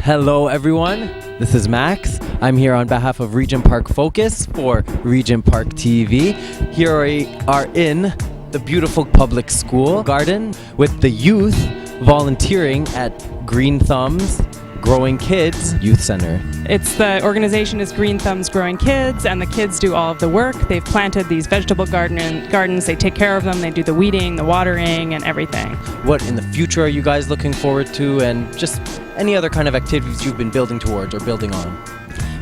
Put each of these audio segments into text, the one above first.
Hello everyone, this is Max. I'm here on behalf of Regent Park Focus for Regent Park TV. Here we are in the beautiful public school garden with the youth volunteering at Green Thumbs Growing Kids Youth Center. The organization is Green Thumbs Growing Kids, and the kids do all of the work. They've planted these vegetable gardens, they take care of them, they do the weeding, the watering, and everything. What in the future are you guys looking forward to, and just any other kind of activities you've been building towards or building on?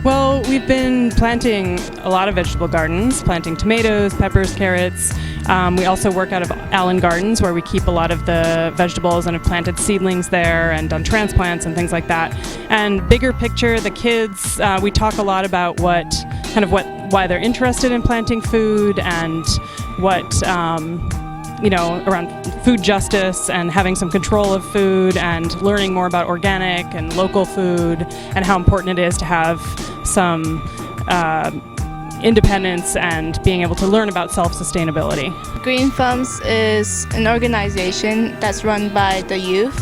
Well, we've been planting a lot of vegetable gardens, planting tomatoes, peppers, carrots. We also work out of Allen Gardens, where we keep a lot of the vegetables and have planted seedlings there and done transplants and things like that. And bigger picture, the kids, we talk a lot about why they're interested in planting food and around food justice and having some control of food and learning more about organic and local food and how important it is to have some independence and being able to learn about self-sustainability. Green Thumbs is an organization that's run by the youth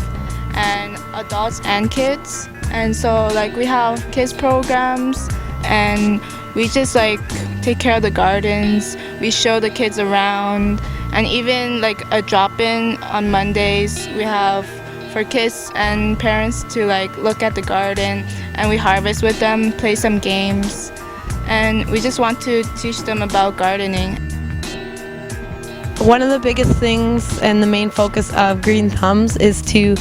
and adults and kids. And so we have kids programs, and we just take care of the gardens. We show the kids around, and even a drop-in on Mondays we have for kids and parents to look at the garden, and we harvest with them, play some games, and we just want to teach them about gardening. One of the biggest things and the main focus of Green Thumbs is to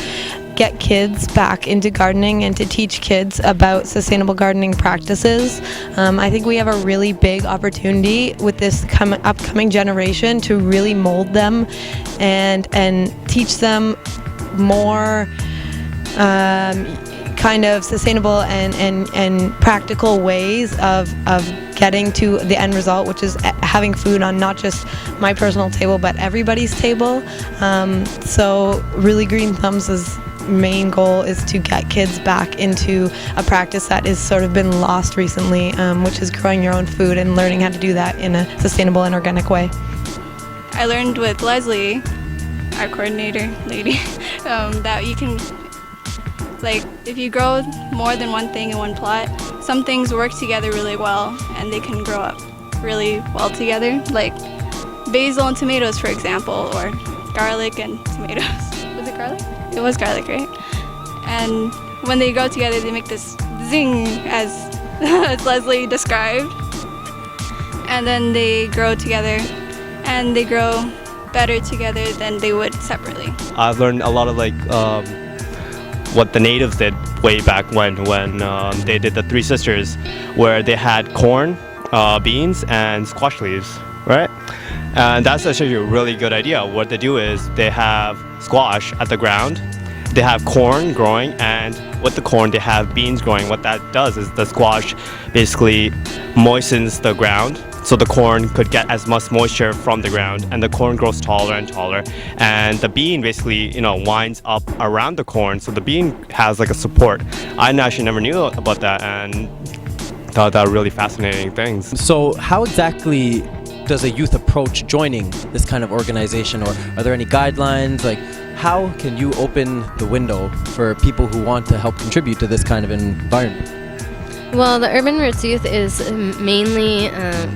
get kids back into gardening and to teach kids about sustainable gardening practices. I think we have a really big opportunity with this upcoming generation to really mold them and teach them more kind of sustainable and practical ways of getting to the end result, which is having food on not just my personal table but everybody's table. So really Green Thumbs' main goal is to get kids back into a practice that has sort of been lost recently, which is growing your own food and learning how to do that in a sustainable and organic way. I learned with Leslie, our coordinator lady, that you can, if you grow more than one thing in one plot, some things work together really well and they can grow up really well together, like basil and tomatoes, for example, or garlic and tomatoes. Was it garlic? It was garlic, right? And when they grow together, they make this zing, as Leslie described. And then they grow together, and they grow better together than they would separately. I've learned a lot of what the natives did way back when they did the Three Sisters, where they had corn, beans, and squash leaves, right? And that's actually a really good idea. What they do is they have squash at the ground, they have corn growing, and with the corn they have beans growing. What that does is the squash basically moistens the ground, so the corn could get as much moisture from the ground, and the corn grows taller and taller, and the bean basically winds up around the corn, so the bean has a support. I actually never knew about that and thought that really fascinating things. So how exactly does a youth approach joining this kind of organization, or are there any guidelines? How can you open the window for people who want to help contribute to this kind of environment? Well, the Urban Roots Youth is mainly,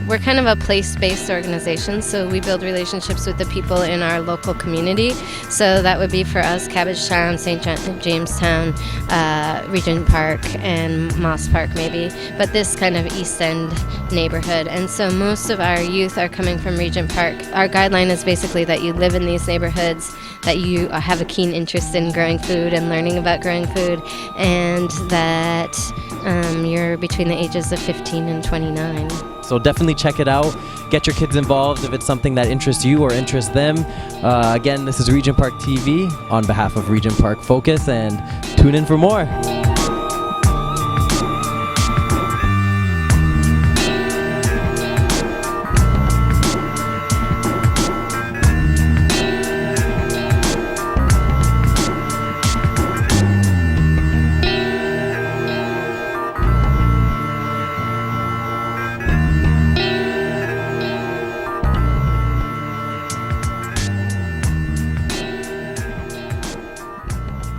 we're kind of a place-based organization, so we build relationships with the people in our local community. So that would be for us, Cabbagetown, St. Jamestown, Regent Park, and Moss Park maybe, but this kind of East End neighborhood. And so most of our youth are coming from Regent Park. Our guideline is basically that you live in these neighborhoods, that you have a keen interest in growing food and learning about growing food, and that you're between the ages of 15 and 29. So definitely check it out. Get your kids involved if it's something that interests you or interests them. Again, this is Regent Park TV on behalf of Regent Park Focus, and tune in for more.